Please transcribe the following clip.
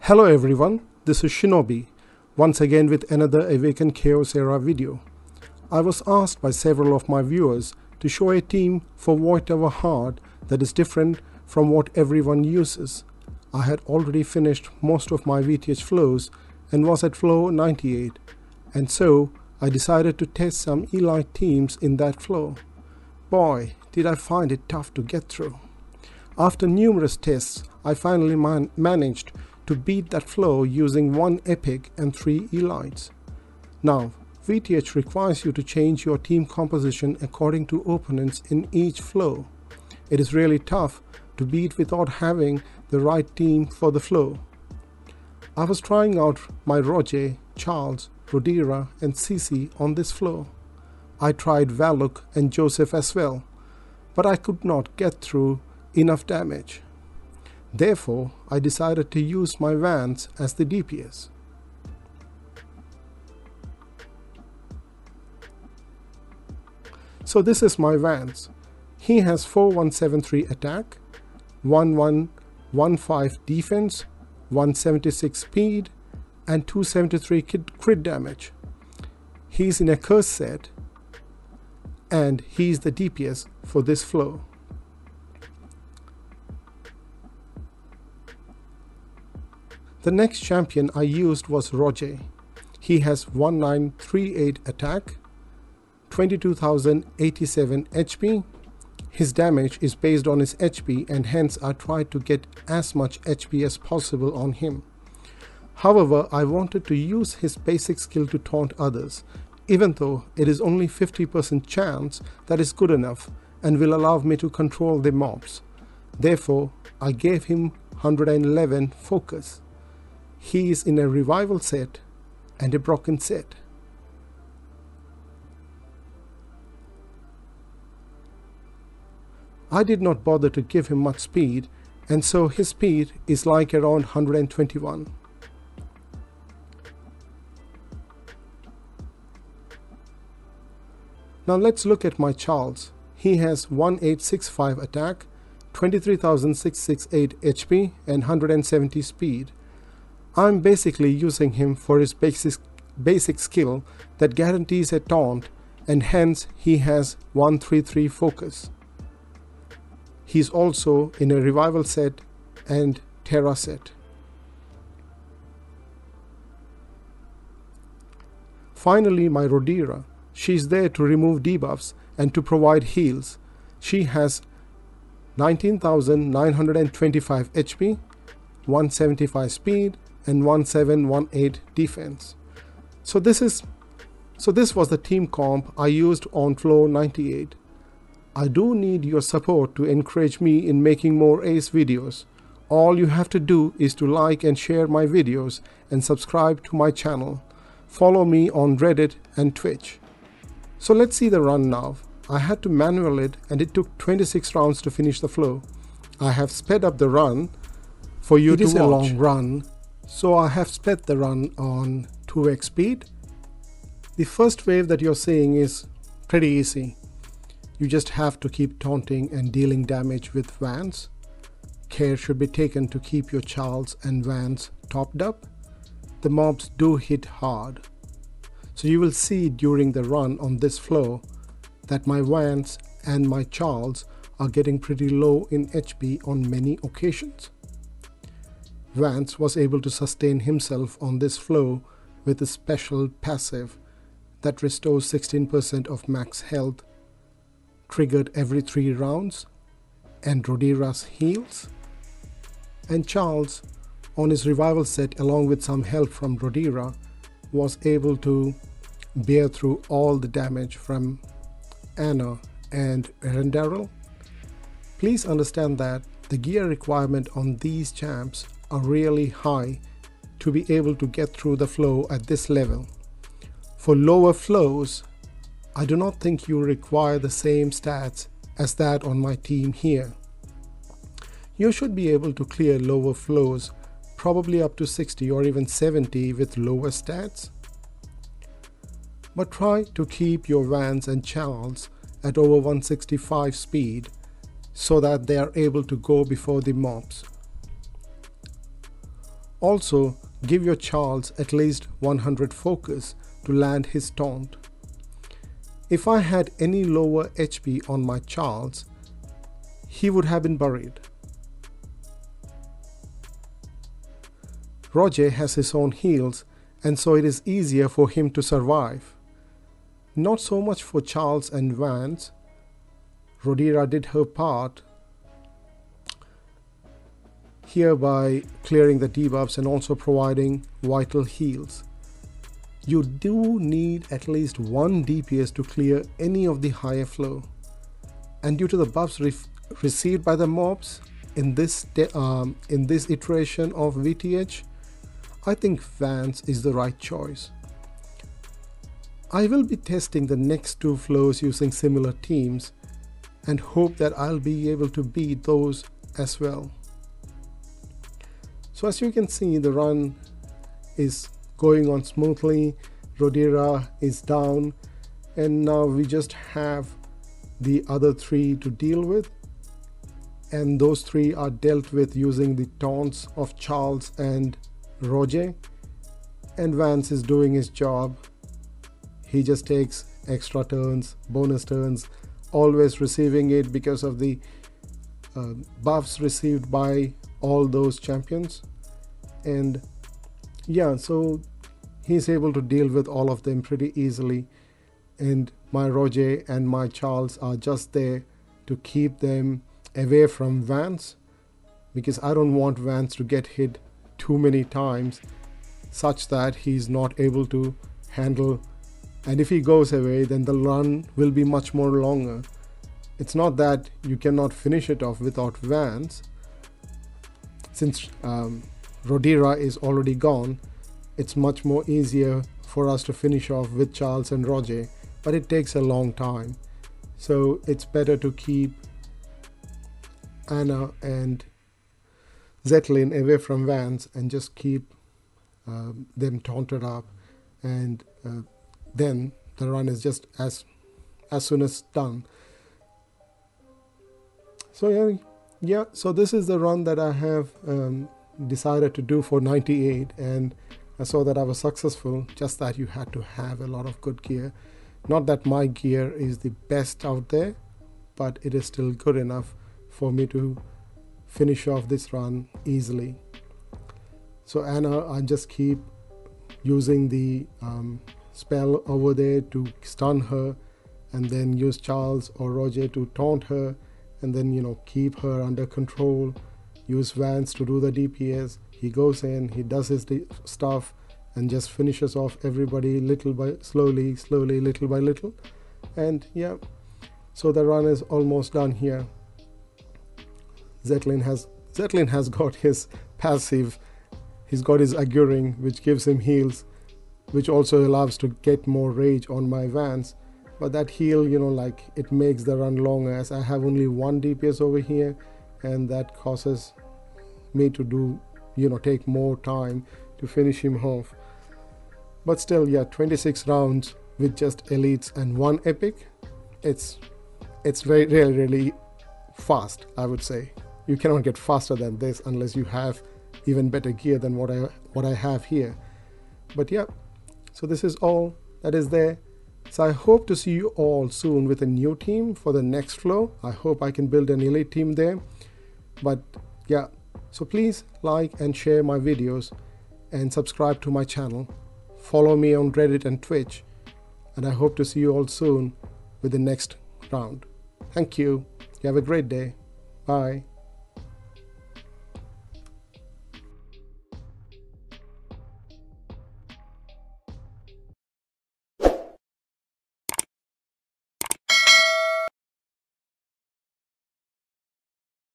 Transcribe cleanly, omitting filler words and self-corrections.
Hello everyone, this is Shinobi, once again with another Awaken Chaos Era video. I was asked by several of my viewers to show a team for Void Tower Hard that is different from what everyone uses. I had already finished most of my VTH flows and was at flow 98, and so I decided to test some elite teams in that flow. Boy, did I find it tough to get through. After numerous tests, I finally managed to beat that flow using 1 epic and 3 elites. Now, VTH requires you to change your team composition according to opponents in each flow. It is really tough to beat without having the right team for the flow. I was trying out my Roger, Charles, Rodira and Cici on this flow. I tried Valuk and Joseph as well, but I could not get through enough damage. Therefore, I decided to use my Vance as the DPS. So this is my Vance. He has 4173 attack, 1115 defense, 176 speed, and 273 crit damage. He's in a curse set, and he's the DPS for this flow. The next champion I used was Roger. He has 1938 attack, 22,087 HP. His damage is based on his HP, and hence I tried to get as much HP as possible on him. However, I wanted to use his basic skill to taunt others, even though it is only 50% chance that is good enough and will allow me to control the mobs. Therefore, I gave him 111 focus. He is in a revival set and a broken set. I did not bother to give him much speed, and so his speed is like around 121. Now let's look at my Charles. He has 1865 attack, 23,668 HP and 170 speed. I'm basically using him for his basic skill that guarantees a taunt, and hence he has 133 focus. He's also in a revival set and Terra set. Finally, my Rodira. She's there to remove debuffs and to provide heals. She has 19,925 HP, 175 speed, and 1718 defense. So this was the team comp I used on flow 98. I do need your support to encourage me in making more Ace videos. All you have to do is to like and share my videos and subscribe to my channel. Follow me on Reddit and Twitch. So let's see the run now. I had to manual it, and it took 26 rounds to finish the flow. I have sped up the run for you to watch. It is a long run, so I have sped the run on 2x speed. The first wave that you're seeing is pretty easy. You just have to keep taunting and dealing damage with Vance. Care should be taken to keep your Charles and Vance topped up. The mobs do hit hard. So you will see during the run on this flow that my Vance and my Charles are getting pretty low in HP on many occasions. Vance was able to sustain himself on this flow with a special passive that restores 16% of max health, triggered every 3 rounds, and Rodira's heals. And Charles, on his revival set along with some help from Rodira, was able to bear through all the damage from Ana and Erendaryl. Please understand that the gear requirement on these champs are really high to be able to get through the flow at this level. For lower flows, I do not think you require the same stats as that on my team here. You should be able to clear lower flows, probably up to 60 or even 70 with lower stats. But try to keep your Vance and Charles at over 165 speed so that they are able to go before the mobs. Also, give your Charles at least 100 focus to land his taunt. If I had any lower HP on my Charles, he would have been buried. Roger has his own heals, and so it is easier for him to survive. Not so much for Charles and Vance. Rhaenyra did her part here by clearing the debuffs and also providing vital heals. You do need at least one DPS to clear any of the higher flow. And due to the buffs received by the mobs in this iteration of VTH, I think Vance is the right choice. I will be testing the next two flows using similar teams and hope that I'll be able to beat those as well. So as you can see, the run is going on smoothly. Rhaenyra is down, and now we just have the other three to deal with, and those three are dealt with using the taunts of Charles and Roger, and Vance is doing his job. He just takes extra turns, bonus turns, always receiving it because of the buffs received by all those champions. And yeah, so he's able to deal with all of them pretty easily, and my Roger and my Charles are just there to keep them away from Vance, because I don't want Vance to get hit too many times such that he's not able to handle, and if he goes away then the run will be much more longer. It's not that you cannot finish it off without Vance. Since Rhaenyra is already gone, it's much more easier for us to finish off with Charles and Roger, but it takes a long time. So it's better to keep Anna and Zetlin away from Vance and just keep them taunted up, and then the run is just as soon as done. So yeah, so this is the run that I have decided to do for 98, and I saw that I was successful. Just that you had to have a lot of good gear. Not that my gear is the best out there, but it is still good enough for me to finish off this run easily. So Anna, I just keep using the spell over there to stun her, and then use Charles or Roger to taunt her, and then keep her under control. Use Vance to do the DPS. He goes in, he does his stuff, and just finishes off everybody slowly, little by little. And yeah, so the run is almost done here. Zetlin has got his passive. He's got his Auguring, which gives him heals, which also allows to get more rage on my Vance. But that heal, like, it makes the run longer, as I have only one DPS over here, and that causes me to do, take more time to finish him off. But still, yeah, 26 rounds with just elites and one epic. It's really fast, I would say. You cannot get faster than this unless you have even better gear than what I have here. But yeah, so this is all that is there. So I hope to see you all soon with a new team for the next flow. I hope I can build an elite team there. But yeah, so please like and share my videos and subscribe to my channel. Follow me on Reddit and Twitch, and I hope to see you all soon with the next round. Thank you. You have a great day. Bye.